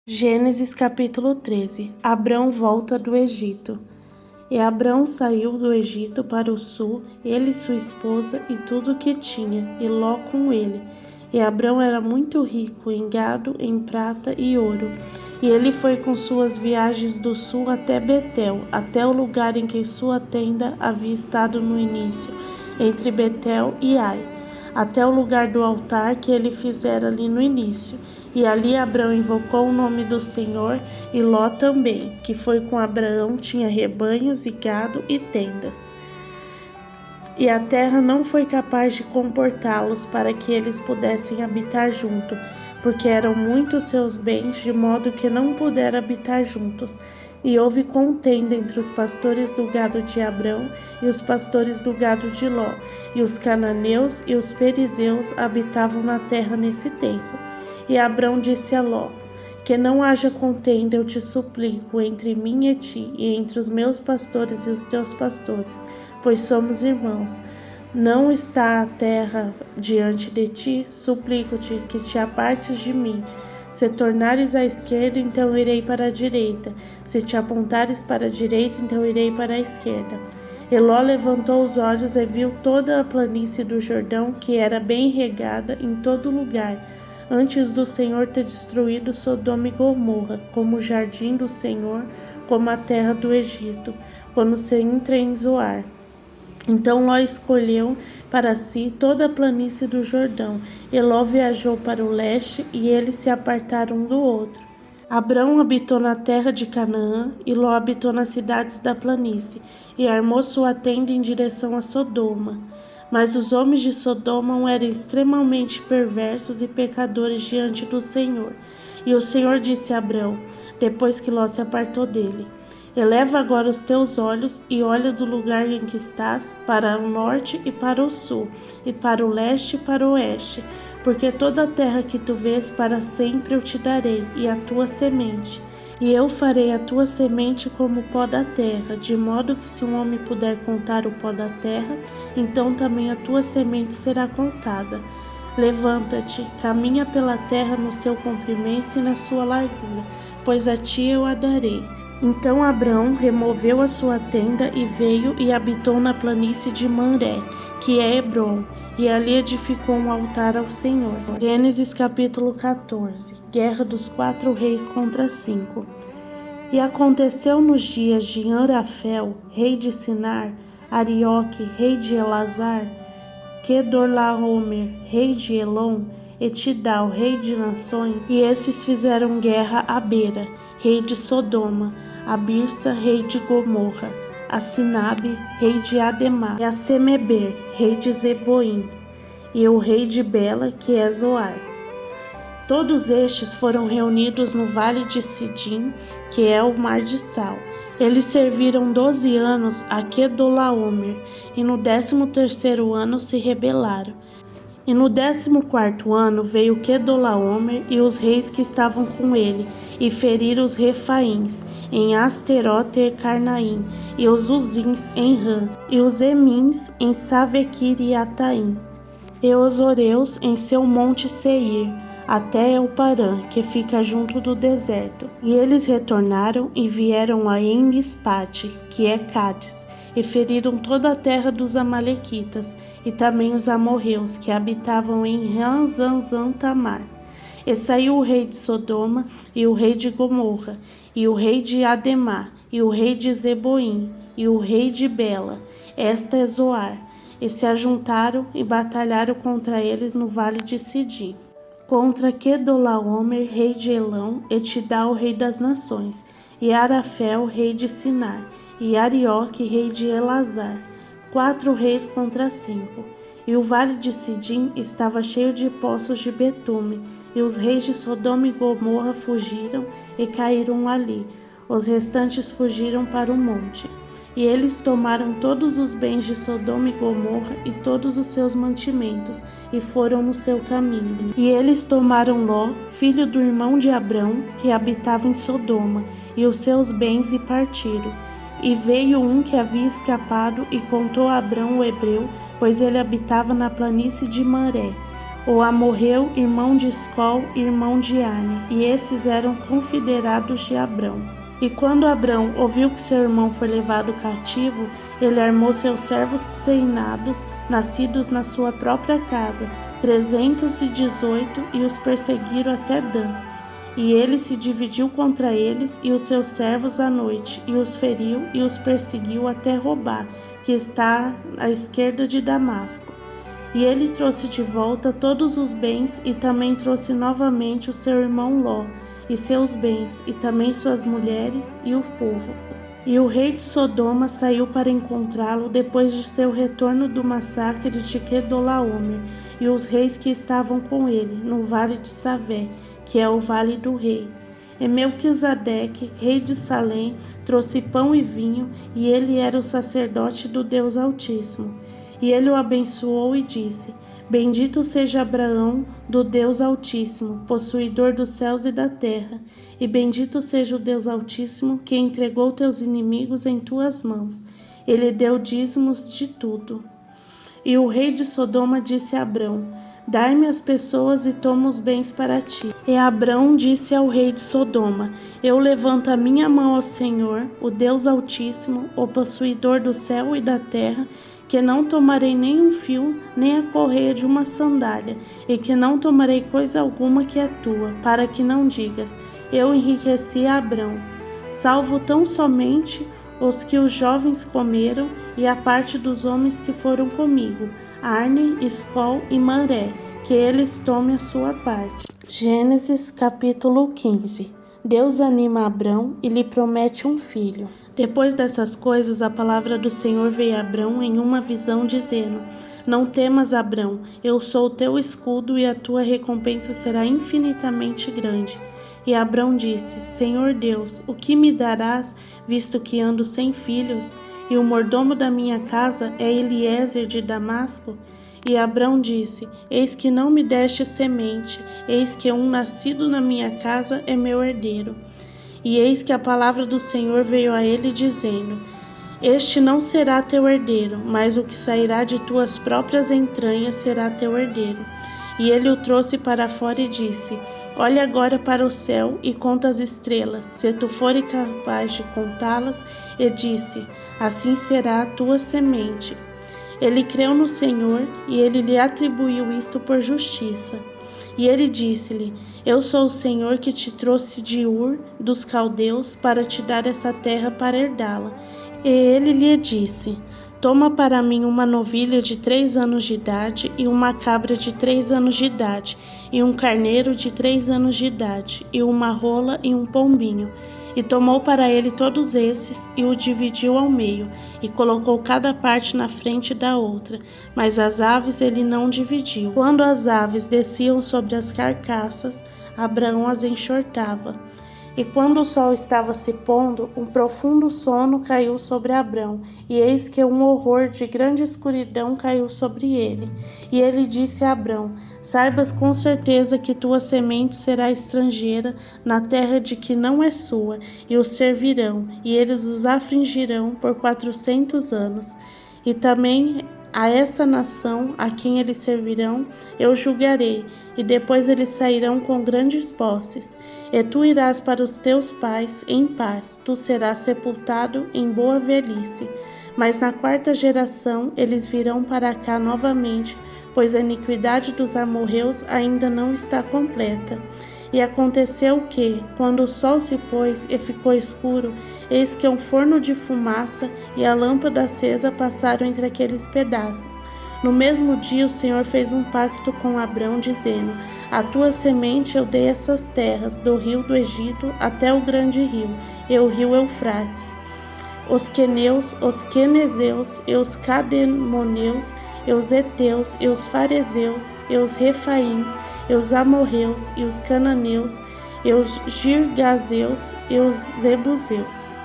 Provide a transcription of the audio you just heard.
Gênesis capítulo 13. Abrão volta do Egito. E Abrão saiu do Egito para o sul, ele e sua esposa e tudo o que tinha, e Ló com ele. E Abrão era muito rico em gado, em prata e ouro. E ele foi com suas viagens do sul até Betel, até o lugar em que sua tenda havia estado no início, entre Betel e Ai, até o lugar do altar que ele fizera ali no início. E ali Abrão invocou o nome do Senhor, e Ló também, que foi com Abraão, tinha rebanhos e gado e tendas. E a terra não foi capaz de comportá-los para que eles pudessem habitar junto, porque eram muitos seus bens, de modo que não puderam habitar juntos. E houve contenda entre os pastores do gado de Abrão e os pastores do gado de Ló, e os cananeus e os perizeus habitavam na terra nesse tempo. E Abrão disse a Ló: que não haja contenda, eu te suplico, entre mim e ti, e entre os meus pastores e os teus pastores, pois somos irmãos. Não está a terra diante de ti? Suplico-te que te apartes de mim. Se tornares à esquerda, então irei para a direita. Se te apontares para a direita, então irei para a esquerda. E Ló levantou os olhos e viu toda a planície do Jordão, que era bem regada em todo lugar, antes do Senhor ter destruído Sodoma e Gomorra, como o jardim do Senhor, como a terra do Egito, quando se entra em Zoar. Então Ló escolheu para si toda a planície do Jordão, e Ló viajou para o leste, e eles se apartaram um do outro. Abrão habitou na terra de Canaã, e Ló habitou nas cidades da planície, e armou sua tenda em direção a Sodoma. Mas os homens de Sodoma eram extremamente perversos e pecadores diante do Senhor. E o Senhor disse a Abrão, depois que Ló se apartou dele: eleva agora os teus olhos e olha do lugar em que estás, para o norte e para o sul, e para o leste e para o oeste, porque toda a terra que tu vês para sempre eu te darei, e a tua semente. E eu farei a tua semente como o pó da terra, de modo que se um homem puder contar o pó da terra, então também a tua semente será contada. Levanta-te, caminha pela terra no seu comprimento e na sua largura, pois a ti eu a darei. Então Abrão removeu a sua tenda e veio e habitou na planície de Mamré, que é Hebrom, e ali edificou um altar ao Senhor. Gênesis capítulo 14. Guerra dos 4 reis contra 5. E aconteceu nos dias de Anrafel, rei de Sinar, Arioque, rei de Elazar, Quedorlaomer, rei de Elom, e Tidal, rei de nações, e esses fizeram guerra a Bera, rei de Sodoma, a Birsa, rei de Gomorra, a Sinabe, rei de Ademá, e a Semeber, rei de Zeboim, e o rei de Bela, que é Zoar. Todos estes foram reunidos no vale de Sidim, que é o mar de Sal. Eles serviram 12 anos a Quedorlaomer, e no 13º ano se rebelaram. E no 14º ano veio Quedorlaomer e os reis que estavam com ele, e feriram os Refaíns em Asterote e Carnaim, e os Uzins em Rã, e os Emins em Savequir e Ataim, e os Oreus em seu monte Seir, até Elparã, que fica junto do deserto. E eles retornaram e vieram a Emispate, que é Cádiz, e feriram toda a terra dos amalequitas, e também os amorreus, que habitavam em Ranzanzan-Tamar. E saiu o rei de Sodoma, e o rei de Gomorra, e o rei de Ademá, e o rei de Zeboim, e o rei de Bela, esta é Zoar, e se ajuntaram e batalharam contra eles no vale de Sidim, contra Quedorlaomer, rei de Elão, e Tidal, rei das nações, e Arafel, rei de Sinar, e Arioque, rei de Elazar, 4 reis contra 5. E o vale de Sidim estava cheio de poços de betume, e os reis de Sodoma e Gomorra fugiram e caíram ali. Os restantes fugiram para o monte. E eles tomaram todos os bens de Sodoma e Gomorra e todos os seus mantimentos, e foram no seu caminho. E eles tomaram Ló, filho do irmão de Abrão, que habitava em Sodoma, e os seus bens, e partiram. E veio um que havia escapado e contou a Abrão o hebreu, pois ele habitava na planície de Mamré, o amorreu, irmão de Escol, irmão de Ane, e esses eram confederados de Abrão. E quando Abrão ouviu que seu irmão foi levado cativo, ele armou seus servos treinados, nascidos na sua própria casa, 318, e os perseguiram até Dan. E ele se dividiu contra eles e os seus servos à noite, e os feriu e os perseguiu até Robá, que está à esquerda de Damasco. E ele trouxe de volta todos os bens e também trouxe novamente o seu irmão Ló e seus bens e também suas mulheres e o povo. E o rei de Sodoma saiu para encontrá-lo depois de seu retorno do massacre de Quedorlaomer e os reis que estavam com ele no vale de Savé, que é o vale do rei. E Melquisedeque, rei de Salém, trouxe pão e vinho, e ele era o sacerdote do Deus Altíssimo. E ele o abençoou e disse: Bendito seja Abraão, do Deus Altíssimo, possuidor dos céus e da terra, e bendito seja o Deus Altíssimo, que entregou teus inimigos em tuas mãos. Ele deu dízimos de tudo. E o rei de Sodoma disse a Abrão: Dai-me as pessoas e toma os bens para ti. E Abrão disse ao rei de Sodoma: Eu levanto a minha mão ao Senhor, o Deus Altíssimo, o possuidor do céu e da terra, que não tomarei nem um fio, nem a correia de uma sandália, e que não tomarei coisa alguma que é tua, para que não digas: Eu enriqueci a Abrão. Salvo tão somente os que os jovens comeram, e a parte dos homens que foram comigo, Arne, Escol e Manré, que eles tomem a sua parte. Gênesis capítulo 15. Deus anima Abrão e lhe promete um filho. Depois dessas coisas, a palavra do Senhor veio a Abrão em uma visão, dizendo: Não temas, Abrão, eu sou o teu escudo e a tua recompensa será infinitamente grande. E Abrão disse: Senhor Deus, o que me darás, visto que ando sem filhos? E o mordomo da minha casa é Eliezer de Damasco? E Abrão disse: Eis que não me deste semente, eis que um nascido na minha casa é meu herdeiro. E eis que a palavra do Senhor veio a ele, dizendo: Este não será teu herdeiro, mas o que sairá de tuas próprias entranhas será teu herdeiro. E ele o trouxe para fora e disse: Olha agora para o céu e conta as estrelas, se tu fores capaz de contá-las. E disse: Assim será a tua semente. Ele creu no Senhor, e ele lhe atribuiu isto por justiça. E ele disse-lhe: Eu sou o Senhor que te trouxe de Ur dos caldeus para te dar essa terra para herdá-la. E ele lhe disse: Toma para mim uma novilha de 3 anos de idade, e uma cabra de 3 anos de idade, e um carneiro de 3 anos de idade, e uma rola e um pombinho. E tomou para ele todos esses, e o dividiu ao meio, e colocou cada parte na frente da outra, mas as aves ele não dividiu. Quando as aves desciam sobre as carcaças, Abraão as enxortava. E quando o sol estava se pondo, um profundo sono caiu sobre Abrão, e eis que um horror de grande escuridão caiu sobre ele. E ele disse a Abrão: Saibas com certeza que tua semente será estrangeira na terra de que não é sua, e os servirão, e eles os afligirão por 400 anos. E também a essa nação a quem eles servirão eu julgarei, e depois eles sairão com grandes posses. E tu irás para os teus pais em paz, tu serás sepultado em boa velhice. Mas na 4ª geração eles virão para cá novamente, pois a iniquidade dos amorreus ainda não está completa. E aconteceu que, quando o sol se pôs e ficou escuro, eis que um forno de fumaça e a lâmpada acesa passaram entre aqueles pedaços. No mesmo dia o Senhor fez um pacto com Abrão, dizendo: A tua semente eu dei essas terras, do rio do Egito até o grande rio, e o rio Eufrates. Os queneus, os quenezeus, e os cademoneus, e os heteus, e os farezeus, e os refaíns, e os amorreus, e os cananeus, e os girgazeus, e os zebuseus.